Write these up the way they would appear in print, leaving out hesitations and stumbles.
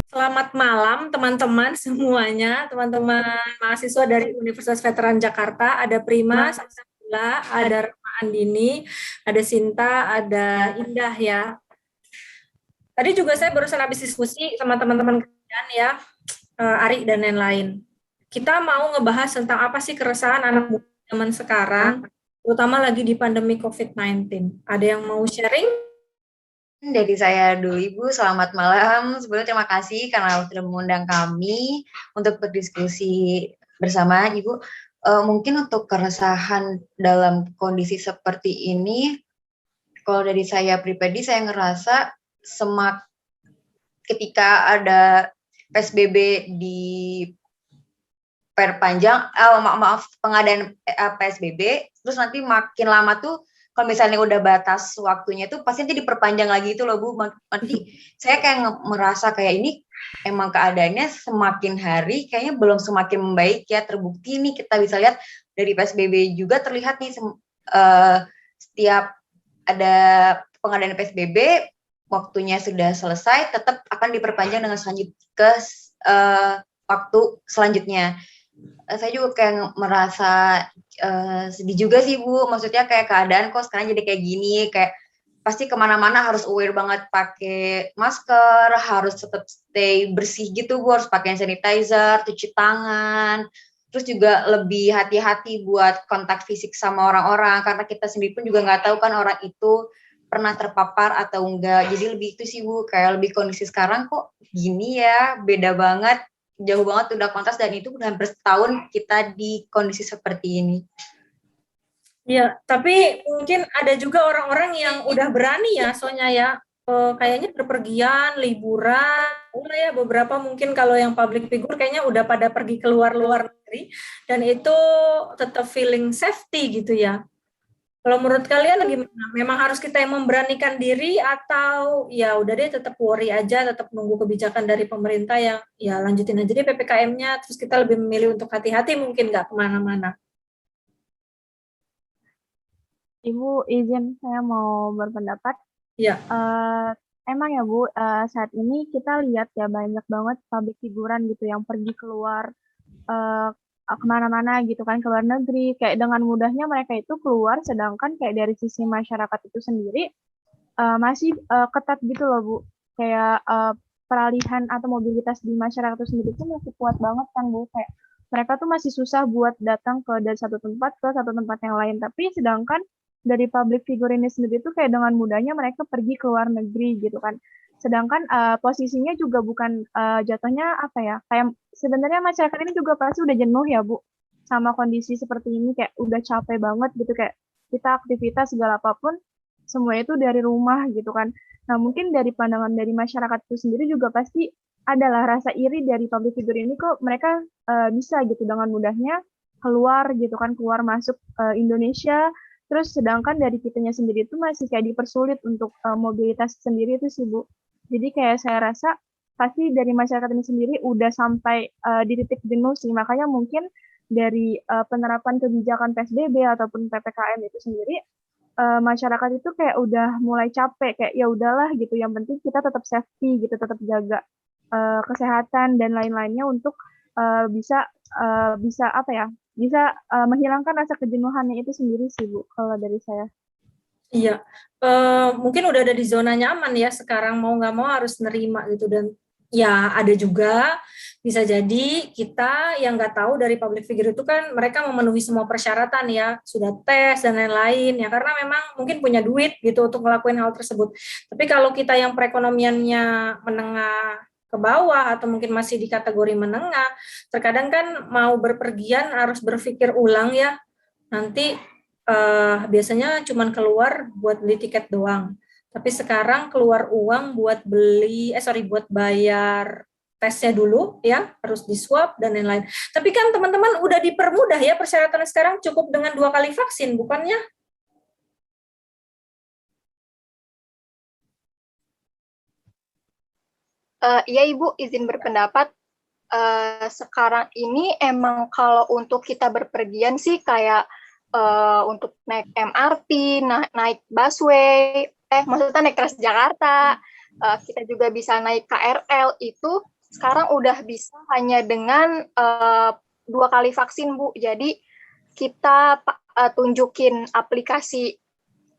Selamat malam teman-teman semuanya, teman-teman mahasiswa dari Universitas Veteran Jakarta. Ada Prima, Samsabila, ada Rama Andini, ada Sinta, ada Indah ya. Tadi juga saya barusan habis diskusi sama teman-teman kalian ya, Ari dan lain-lain. Kita mau ngebahas tentang apa sih keresahan anak muda zaman sekarang, terutama lagi di pandemi COVID-19. Ada yang mau sharing? Dari saya dulu Ibu, selamat malam. Sebelumnya terima kasih karena sudah mengundang kami untuk berdiskusi bersama Ibu. Mungkin untuk keresahan dalam kondisi seperti ini, kalau dari saya pribadi saya ngerasa ketika ada PSBB di perpanjang, maaf pengadaan PSBB, terus nanti makin lama tuh kalau misalnya udah batas waktunya tuh pasti nanti diperpanjang lagi itu loh Bu. Nanti saya kayak merasa kayak ini emang keadaannya semakin hari kayaknya belum semakin membaik ya, terbukti nih kita bisa lihat dari PSBB juga terlihat nih setiap ada pengadaan PSBB waktunya sudah selesai tetap akan diperpanjang dengan waktu selanjutnya. Saya juga kayak merasa sedih juga sih Bu, maksudnya kayak keadaan kok sekarang jadi kayak gini, kayak pasti kemana-mana harus aware banget pakai masker, harus tetap stay bersih gitu Bu, harus pakai sanitizer, cuci tangan, terus juga lebih hati-hati buat kontak fisik sama orang-orang, karena kita sendiri pun juga nggak tahu kan orang itu pernah terpapar atau enggak, jadi lebih itu sih Bu, kayak lebih kondisi sekarang kok gini ya, beda banget, jauh banget udah kontras dan itu udah hampir setahun kita di kondisi seperti ini. Ya, tapi mungkin ada juga orang-orang yang udah berani ya, soalnya ya, kayaknya berpergian, liburan, ya beberapa mungkin kalau yang public figure kayaknya udah pada pergi keluar luar negeri, dan itu tetap feeling safety gitu ya. Kalau menurut kalian gimana? Memang harus kita yang memberanikan diri atau ya udah deh tetap worry aja, tetap nunggu kebijakan dari pemerintah yang ya lanjutin aja deh PPKM-nya, terus kita lebih memilih untuk hati-hati mungkin nggak kemana-mana. Ibu izin saya mau berpendapat. Ya. Emang ya Bu, saat ini kita lihat ya banyak banget public figuran gitu yang pergi keluar uh, kemana-mana gitu kan, ke luar negeri. Kayak dengan mudahnya mereka itu keluar, sedangkan kayak dari sisi masyarakat itu sendiri masih ketat gitu loh Bu. Kayak peralihan atau mobilitas di masyarakat itu sendiri itu masih kuat banget kan Bu. Kayak mereka tuh masih susah buat datang dari satu tempat ke satu tempat yang lain. Tapi sedangkan dari public figure ini sendiri tuh kayak dengan mudahnya mereka pergi ke luar negeri gitu kan. Sedangkan posisinya juga bukan jatuhnya apa ya, kayak sebenarnya masyarakat ini juga pasti udah jenuh ya Bu sama kondisi seperti ini, kayak udah capek banget gitu, kayak kita aktivitas segala apapun semua itu dari rumah gitu kan. Nah mungkin dari pandangan dari masyarakat itu sendiri juga pasti adalah rasa iri dari public figure ini, kok mereka bisa gitu dengan mudahnya keluar gitu kan, keluar masuk Indonesia. Terus sedangkan dari kitanya sendiri itu masih kayak dipersulit untuk mobilitas sendiri itu sih Bu. Jadi kayak saya rasa pasti dari masyarakat ini sendiri udah sampai di titik jenuh sih. Makanya mungkin dari penerapan kebijakan PSBB ataupun PPKM itu sendiri, masyarakat itu kayak udah mulai capek, kayak ya udahlah gitu, yang penting kita tetap safety gitu, tetap jaga kesehatan dan lain-lainnya untuk bisa bisa apa ya, bisa menghilangkan rasa kejenuhannya itu sendiri sih Bu, kalau dari saya. Iya, mungkin udah ada di zona nyaman ya sekarang, mau nggak mau harus nerima gitu, dan ya ada juga bisa jadi kita yang nggak tahu dari public figure itu kan mereka memenuhi semua persyaratan ya, sudah tes dan lain-lain ya, karena memang mungkin punya duit gitu untuk ngelakuin hal tersebut. Tapi kalau kita yang perekonomiannya menengah ke bawah atau mungkin masih di kategori menengah, terkadang kan mau berpergian harus berpikir ulang ya, nanti biasanya cuma keluar buat beli tiket doang. Tapi sekarang keluar uang buat buat bayar tesnya dulu ya, harus di swab dan lain-lain. Tapi kan teman-teman udah dipermudah ya persyaratan sekarang, cukup dengan 2 kali vaksin, bukannya? Iya Ibu, izin berpendapat. Sekarang ini emang kalau untuk kita berpergian sih kayak untuk naik MRT, naik busway, maksudnya naik Transjakarta, kita juga bisa naik KRL, itu sekarang udah bisa hanya dengan 2 kali vaksin, Bu. Jadi kita tunjukin aplikasi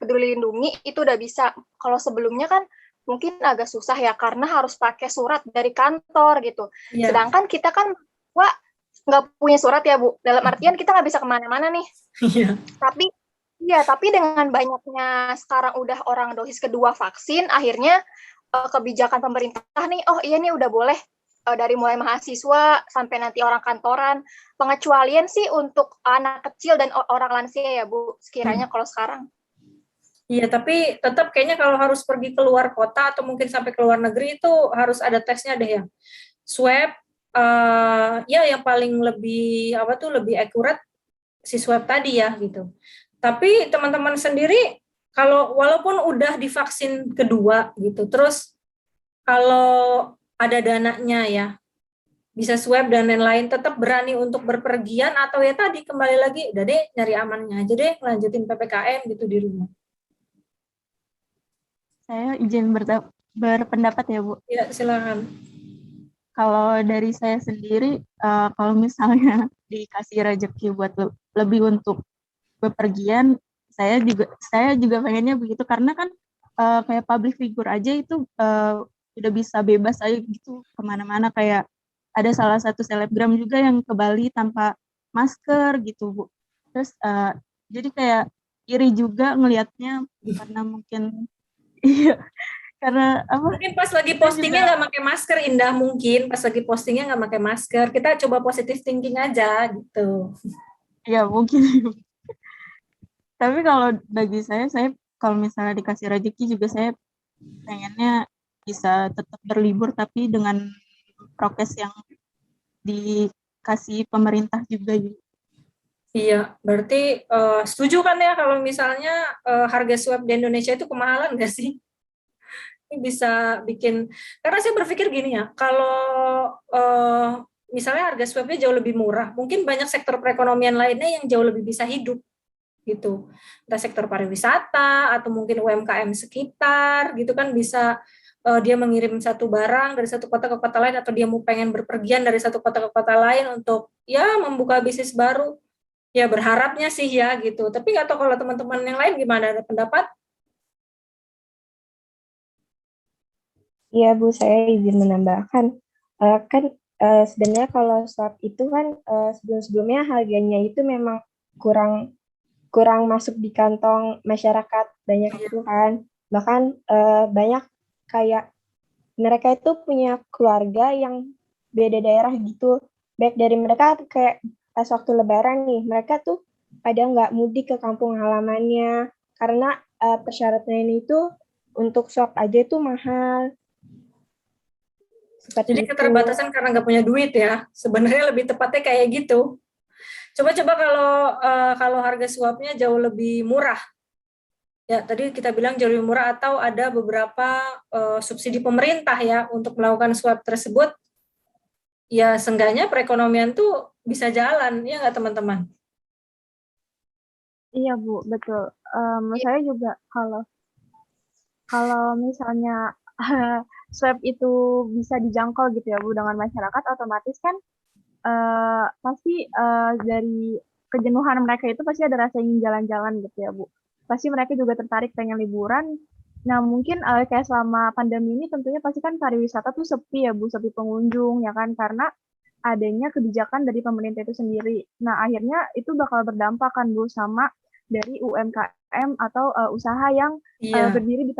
Peduli Lindungi itu udah bisa. Kalau sebelumnya kan mungkin agak susah ya karena harus pakai surat dari kantor gitu. Iya. Sedangkan kita kan nggak punya surat ya, Bu. Dalam artian kita nggak bisa kemana-mana nih. Iya. Tapi dengan banyaknya sekarang udah orang dosis kedua vaksin, akhirnya kebijakan pemerintah nih, oh iya nih udah boleh dari mulai mahasiswa sampai nanti orang kantoran. Pengecualian sih untuk anak kecil dan orang lansia ya, Bu, sekiranya kalau sekarang. Iya, tapi tetap kayaknya kalau harus pergi keluar kota atau mungkin sampai ke luar negeri itu harus ada tesnya deh ya. Swab, ya yang paling lebih lebih akurat si swab tadi ya gitu. Tapi teman-teman sendiri kalau walaupun udah divaksin kedua gitu, terus kalau ada dananya ya bisa swab dan lain-lain, tetap berani untuk berpergian atau ya tadi kembali lagi udah deh nyari amannya aja deh, lanjutin PPKM gitu di rumah. Saya izin berpendapat ya, Bu. Ya, silakan. Kalau dari saya sendiri, kalau misalnya dikasih rezeki buat lebih untuk bepergian, saya juga pengennya begitu karena kan kayak public figure aja itu udah bisa bebas aja gitu kemana-mana, kayak ada salah satu selebgram juga yang ke Bali tanpa masker gitu, Bu. Terus jadi kayak iri juga ngelihatnya karena mungkin iya, karena apa? Mungkin pas lagi Kita postingnya nggak pakai masker, Indah, mungkin pas lagi postingnya nggak pakai masker. Kita coba positive thinking aja gitu. ya mungkin. Tapi kalau bagi saya kalau misalnya dikasih rezeki juga saya pengennya bisa tetap berlibur tapi dengan prokes yang dikasih pemerintah juga gitu. Iya, berarti setuju kan ya kalau misalnya harga swab di Indonesia itu kemahalan nggak sih? Ini bisa bikin, karena saya berpikir gini ya, kalau misalnya harga swabnya jauh lebih murah, mungkin banyak sektor perekonomian lainnya yang jauh lebih bisa hidup gitu. Entah sektor pariwisata atau mungkin UMKM sekitar gitu kan bisa dia mengirim satu barang dari satu kota ke kota lain atau dia mau pengen berpergian dari satu kota ke kota lain untuk ya membuka bisnis baru. Ya berharapnya sih ya gitu. Tapi nggak tahu kalau teman-teman yang lain gimana, ada pendapat? Iya Bu, saya izin menambahkan. Kan sebenarnya kalau swab itu kan sebelum-sebelumnya harganya itu memang kurang kurang masuk di kantong masyarakat banyak itu kan. Bahkan banyak kayak mereka itu punya keluarga yang beda daerah gitu. Baik dari mereka kayak pas waktu Lebaran nih, mereka tuh pada nggak mudik ke kampung halamannya karena persyaratannya itu untuk swab aja itu mahal. Jadi keterbatasan karena nggak punya duit ya. Sebenarnya lebih tepatnya kayak gitu. Coba-coba kalau harga swabnya jauh lebih murah. Ya, tadi kita bilang jauh lebih murah atau ada beberapa subsidi pemerintah ya untuk melakukan swab tersebut. Ya, seenggaknya perekonomian tuh bisa jalan, ya nggak teman-teman? Iya Bu, betul. Saya juga kalau misalnya swab itu bisa dijangkau gitu ya Bu dengan masyarakat, otomatis kan pasti dari kejenuhan mereka itu pasti ada rasa ingin jalan-jalan gitu ya Bu. Pasti mereka juga tertarik pengen liburan. Nah mungkin kayak selama pandemi ini tentunya pasti kan pariwisata tuh sepi ya Bu, sepi pengunjung ya kan karena adanya kebijakan dari pemerintah itu sendiri. Nah akhirnya itu bakal berdampak kan Bu sama dari UMKM atau usaha yang berdiri di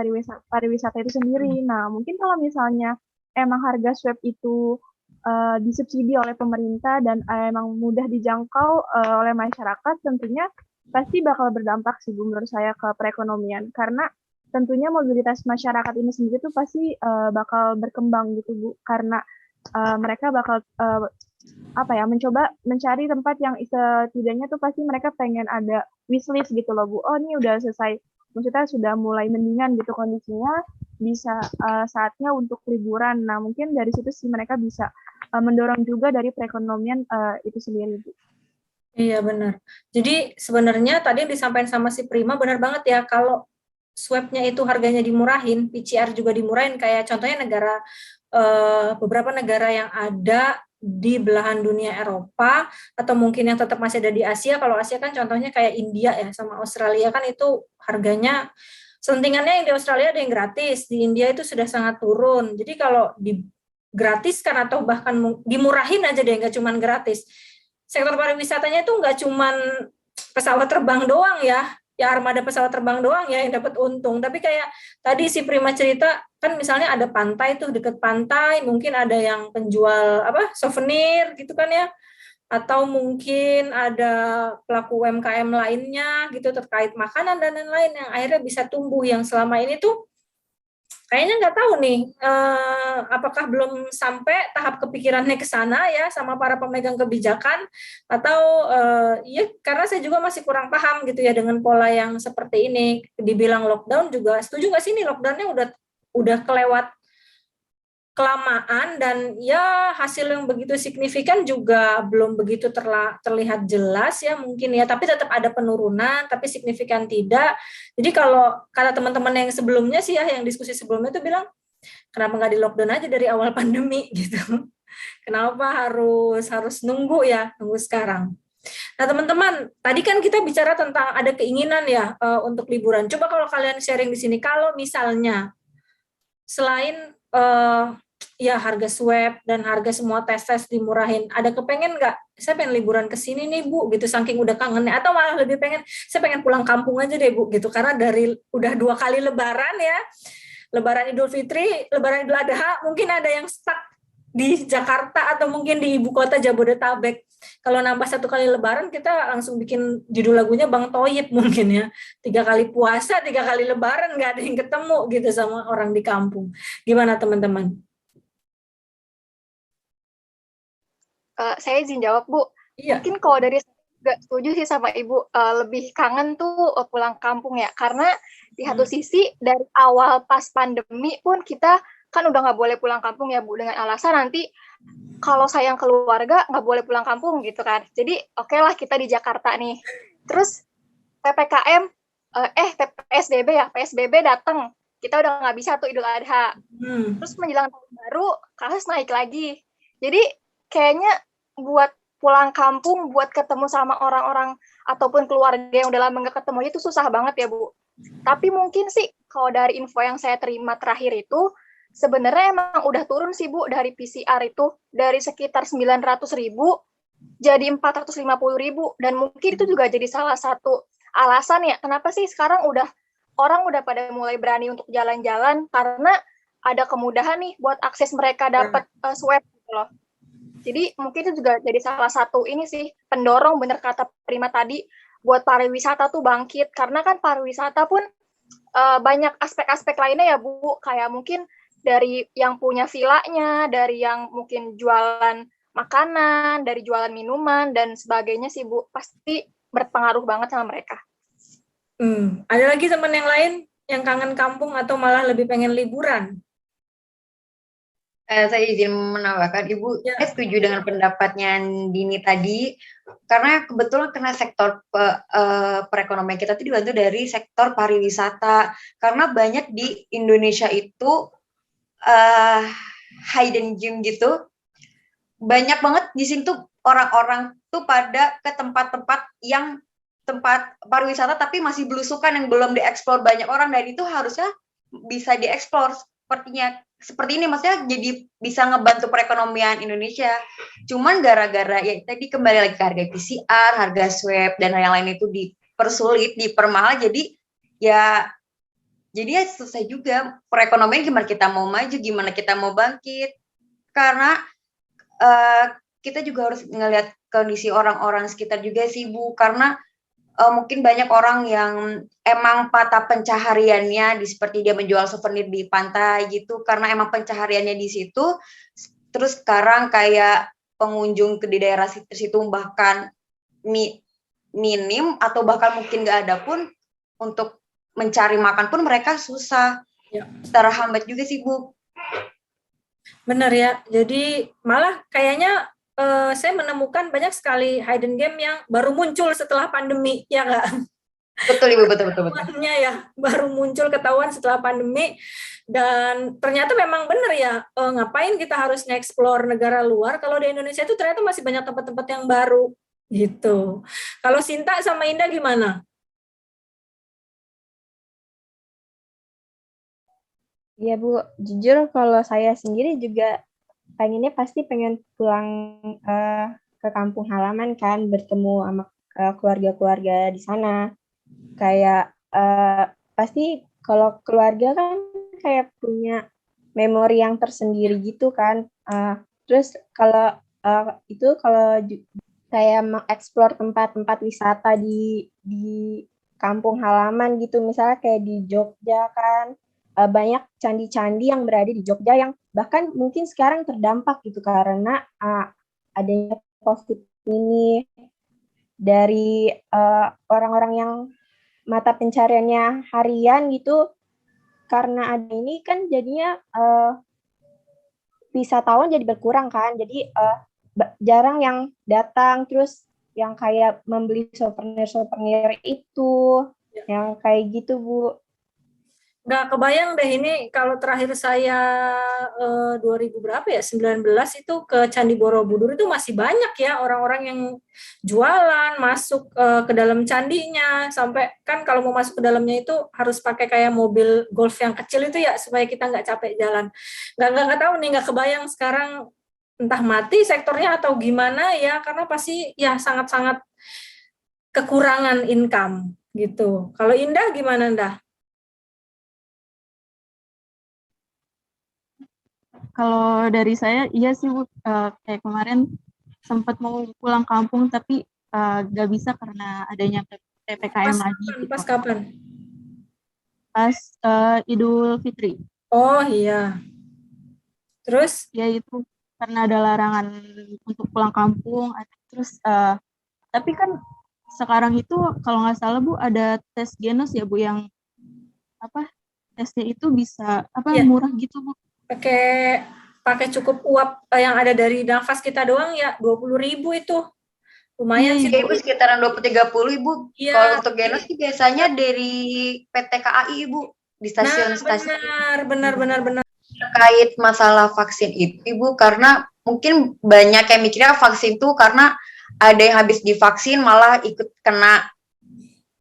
pariwisata itu sendiri. Nah mungkin kalau misalnya emang harga swab itu disubsidi oleh pemerintah dan emang mudah dijangkau oleh masyarakat, tentunya pasti bakal berdampak sih Bu menurut saya ke perekonomian karena tentunya mobilitas masyarakat ini sendiri tuh pasti bakal berkembang gitu Bu karena mereka bakal mencoba mencari tempat yang setidaknya tuh pasti mereka pengen ada wishlist gitu loh Bu. Oh ini udah selesai, maksudnya sudah mulai mendingan gitu kondisinya, bisa saatnya untuk liburan. Nah mungkin dari situ sih mereka bisa mendorong juga dari perekonomian itu sendiri Bu. Iya benar. Jadi sebenarnya tadi yang disampaikan sama si Prima benar banget ya, kalau swabnya itu harganya dimurahin, PCR juga dimurahin, kayak contohnya beberapa negara yang ada di belahan dunia Eropa, atau mungkin yang tetap masih ada di Asia. Kalau Asia kan contohnya kayak India ya, sama Australia kan itu harganya, sentingannya yang di Australia ada yang gratis, di India itu sudah sangat turun. Jadi kalau digratiskan atau bahkan dimurahin aja deh, nggak cuma gratis. Sektor pariwisatanya itu nggak cuma pesawat terbang doang ya armada pesawat terbang doang ya yang dapat untung. Tapi kayak tadi si Prima cerita, kan misalnya ada pantai tuh, deket pantai, mungkin ada yang penjual souvenir gitu kan ya, atau mungkin ada pelaku UMKM lainnya gitu terkait makanan dan lain-lain yang akhirnya bisa tumbuh, yang selama ini tuh kayaknya nggak tahu nih apakah belum sampai tahap kepikirannya ke sana ya sama para pemegang kebijakan, atau ya karena saya juga masih kurang paham gitu ya dengan pola yang seperti ini. Dibilang lockdown juga setuju nggak sih, nih lockdownnya udah kelewat kelamaan, dan ya hasil yang begitu signifikan juga belum begitu terlihat jelas ya mungkin ya, tapi tetap ada penurunan, tapi signifikan tidak. Jadi kalau kata teman-teman yang sebelumnya sih ya, yang diskusi sebelumnya itu bilang, kenapa nggak di lockdown aja dari awal pandemi gitu. Kenapa harus nunggu sekarang. Nah teman-teman, tadi kan kita bicara tentang ada keinginan ya untuk liburan. Coba kalau kalian sharing di sini, kalau misalnya selain ya harga swab dan harga semua tes dimurahin, ada kepengen nggak, saya pengen liburan ke sini nih Bu gitu, saking udah kangennya, atau malah lebih pengen, saya pengen pulang kampung aja deh Bu gitu, karena dari udah 2 kali lebaran ya, lebaran Idul Fitri, lebaran Idul Adha, mungkin ada yang stuck di Jakarta atau mungkin di ibu kota Jabodetabek. Kalau nambah 1 kali lebaran, kita langsung bikin judul lagunya Bang Toyib mungkin ya, 3 kali puasa, 3 kali lebaran, nggak ada yang ketemu gitu sama orang di kampung. Gimana teman-teman? Saya izin jawab, Bu. Iya. Mungkin kalau dari saya juga setuju sih sama Ibu, lebih kangen tuh pulang kampung ya, karena di satu sisi dari awal pas pandemi pun kita kan udah nggak boleh pulang kampung ya Bu, dengan alasan nanti kalau sayang keluarga nggak boleh pulang kampung gitu kan. Jadi oke lah kita di Jakarta nih. Terus PPKM, PSBB ya, PSBB datang, kita udah nggak bisa tuh Idul Adha. Terus menjelang tahun baru, kasus naik lagi. Jadi kayaknya buat pulang kampung, buat ketemu sama orang-orang ataupun keluarga yang udah lama nggak ketemu itu susah banget ya Bu. Tapi mungkin sih kalau dari info yang saya terima terakhir itu, sebenarnya emang udah turun sih Bu dari PCR itu, dari sekitar 900.000 jadi 450.000, dan mungkin itu juga jadi salah satu alasan ya kenapa sih sekarang orang udah pada mulai berani untuk jalan-jalan, karena ada kemudahan nih buat akses mereka dapat swab gitu loh. Jadi mungkin itu juga jadi salah satu ini sih pendorong, bener kata Prima tadi, buat pariwisata tuh bangkit, karena kan pariwisata pun banyak aspek-aspek lainnya ya Bu, kayak mungkin dari yang punya vilanya, dari yang mungkin jualan makanan, dari jualan minuman dan sebagainya sih Bu, pasti berpengaruh banget sama mereka. Ada lagi teman yang lain yang kangen kampung atau malah lebih pengen liburan? Saya izin menambahkan, Ibu, Ya. saya setuju dengan pendapatnya Dini tadi, karena kebetulan kena sektor perekonomian kita itu dibantu dari sektor pariwisata, karena banyak di Indonesia itu hidden gem gitu, banyak banget di sini tuh orang-orang tuh pada ke tempat-tempat yang tempat pariwisata tapi masih belusukan yang belum dieksplor banyak orang, dan itu harusnya bisa dieksplor seperti ini, maksudnya jadi bisa ngebantu perekonomian Indonesia. Cuman gara-gara ya tadi kembali lagi ke harga PCR, harga swab dan yang lain itu dipersulit, dipermahal, jadi ya selesai juga perekonomian. Gimana kita mau maju, gimana kita mau bangkit, karena kita juga harus ngelihat kondisi orang-orang sekitar juga sih Bu, karena mungkin banyak orang yang emang mata pencahariannya seperti dia menjual souvenir di pantai gitu, karena emang pencahariannya di situ. Terus sekarang kayak pengunjung di daerah situ bahkan minim atau bahkan mungkin nggak ada pun, untuk mencari makan pun mereka susah. Ya. Terhambat juga sih Bu. Benar ya, jadi malah kayaknya saya menemukan banyak sekali hidden game yang baru muncul setelah pandemi, ya nggak? Betul Ibu, betul betul betul. Ketahuannya ya baru muncul ketahuan setelah pandemi, dan ternyata memang benar ya, ngapain kita harus nge-explore negara luar kalau di Indonesia itu ternyata masih banyak tempat-tempat yang baru gitu. Kalau Sinta sama Indah gimana? Iya Bu, jujur kalau saya sendiri juga pengennya pasti pengen pulang ke kampung halaman kan, bertemu sama keluarga-keluarga di sana. Kayak pasti kalau keluarga kan kayak punya memori yang tersendiri gitu kan. Terus kalau itu kalau kayak mengeksplor tempat-tempat wisata di kampung halaman gitu, misalnya kayak di Jogja kan, banyak candi-candi yang berada di Jogja yang bahkan mungkin sekarang terdampak gitu karena adanya COVID ini, dari orang-orang yang mata pencariannya harian gitu, karena ada ini kan jadinya wisatawan jadi berkurang kan, jadi jarang yang datang, terus yang kayak membeli souvenir-souvenir itu, yang kayak gitu Bu. Nggak kebayang deh ini kalau terakhir saya 2000 berapa ya, 19 itu ke Candi Borobudur itu masih banyak ya orang-orang yang jualan masuk ke dalam candinya, sampai kan kalau mau masuk ke dalamnya itu harus pakai kayak mobil golf yang kecil itu ya supaya kita nggak capek jalan. Nggak tahu nih, nggak kebayang sekarang entah mati sektornya atau gimana ya, karena pasti ya sangat-sangat kekurangan income gitu. Kalau Indah gimana Indah? Kalau dari saya, iya sih Bu, kayak kemarin sempat mau pulang kampung tapi nggak bisa karena adanya PPKM lagi gitu. Pas kapan? Pas Idul Fitri. Oh iya. Terus? Ya itu karena ada larangan untuk pulang kampung. Terus tapi kan sekarang itu kalau nggak salah Bu ada tes genos ya Bu, yang apa tesnya itu bisa Iya. murah gitu Bu. Pakai cukup uap yang ada dari nafas kita doang ya, 20.000 itu. Lumayan Iya, sih. Ibu sekitaran 20-30 Ibu. Iya. Kalau untuk genos sih biasanya dari PT KAI Ibu, di stasiun-stasiun. Benar. Terkait masalah vaksin itu Ibu, karena mungkin banyak yang mikirnya vaksin tuh karena ada yang habis divaksin malah ikut kena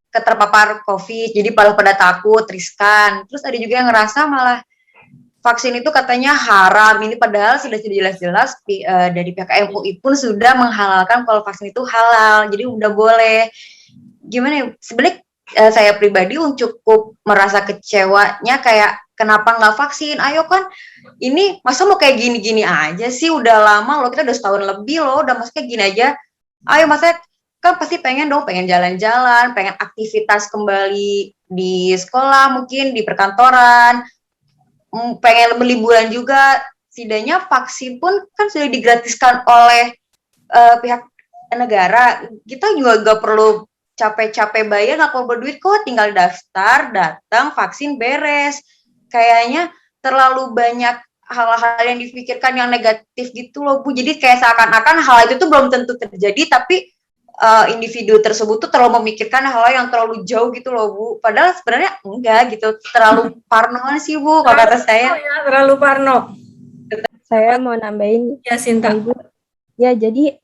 keterpapar COVID, jadi pada takut, riskan. Terus ada juga yang ngerasa malah vaksin itu katanya haram, ini padahal sudah jelas-jelas dari pihak MUI pun sudah menghalalkan kalau vaksin itu halal, jadi udah boleh. Gimana ya, sebenarnya saya pribadi cukup merasa kecewanya kayak kenapa nggak vaksin, ayo kan ini masa mau kayak gini-gini aja sih, udah lama loh, kita udah setahun lebih loh, udah masih kayak gini aja, ayo masa kan pasti pengen dong, pengen jalan-jalan, pengen aktivitas kembali di sekolah, mungkin di perkantoran, pengen berliburan juga, setidaknya vaksin pun kan sudah digratiskan oleh pihak negara, kita juga gak perlu capek-capek bayar, gak perlu berduit kok, tinggal daftar, datang, vaksin, beres. Kayaknya terlalu banyak hal-hal yang dipikirkan yang negatif gitu loh Bu, jadi kayak seakan-akan hal itu tuh belum tentu terjadi, tapi individu tersebut tuh terlalu memikirkan hal-hal yang terlalu jauh gitu loh Bu, padahal sebenarnya enggak gitu, terlalu parno sih Bu kalau kata saya. Ya, terlalu parno. Saya mau nambahin ya Sinta. Ibu. Ya, jadi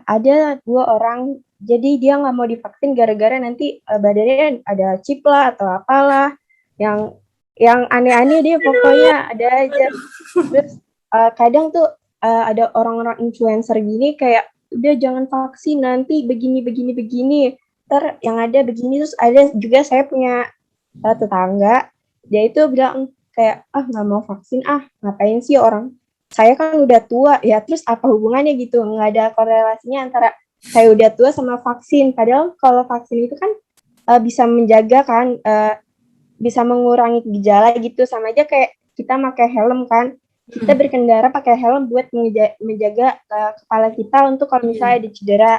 ada 2 orang, jadi dia nggak mau divaksin gara-gara nanti badannya ada chip lah atau apalah, yang aneh-aneh dia pokoknya ada aja. Terus kadang tuh ada orang-orang influencer gini kayak udah jangan vaksin nanti begini. Ntar yang ada begini, terus ada juga saya punya tetangga, dia itu bilang kayak nggak mau vaksin, ngapain sih, orang saya kan udah tua ya, terus apa hubungannya gitu, nggak ada korelasinya antara saya udah tua sama vaksin, padahal kalau vaksin itu kan bisa menjaga kan, bisa mengurangi gejala gitu, sama aja kayak kita pakai helm kan, kita berkendara pakai helm buat menjaga kepala kita untuk kalau misalnya ada cedera.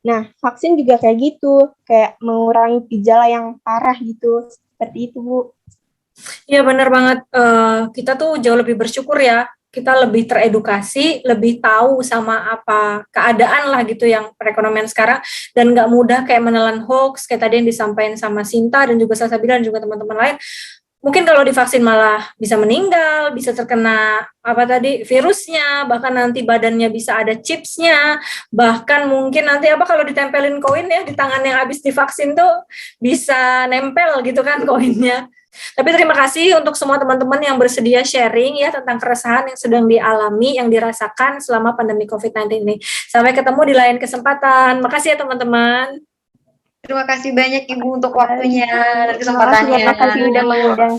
Nah, vaksin juga kayak gitu, kayak mengurangi gejala yang parah gitu, seperti itu Bu. Iya benar banget, kita tuh jauh lebih bersyukur ya, kita lebih teredukasi, lebih tahu sama apa keadaan lah gitu yang perekonomian sekarang, dan nggak mudah kayak menelan hoax kayak tadi yang disampaikan sama Sinta dan juga Salsabila dan juga teman-teman lain. Mungkin kalau divaksin malah bisa meninggal, bisa terkena virusnya, bahkan nanti badannya bisa ada chipsnya, bahkan mungkin nanti kalau ditempelin koin ya di tangan yang habis divaksin tuh bisa nempel gitu kan koinnya. Tapi terima kasih untuk semua teman-teman yang bersedia sharing ya tentang keresahan yang sedang dialami, yang dirasakan selama pandemi COVID-19 ini. Sampai ketemu di lain kesempatan. Makasih ya teman-teman. Terima kasih banyak Ibu untuk waktunya dan Terima kasih kesempatannya. udah mengundang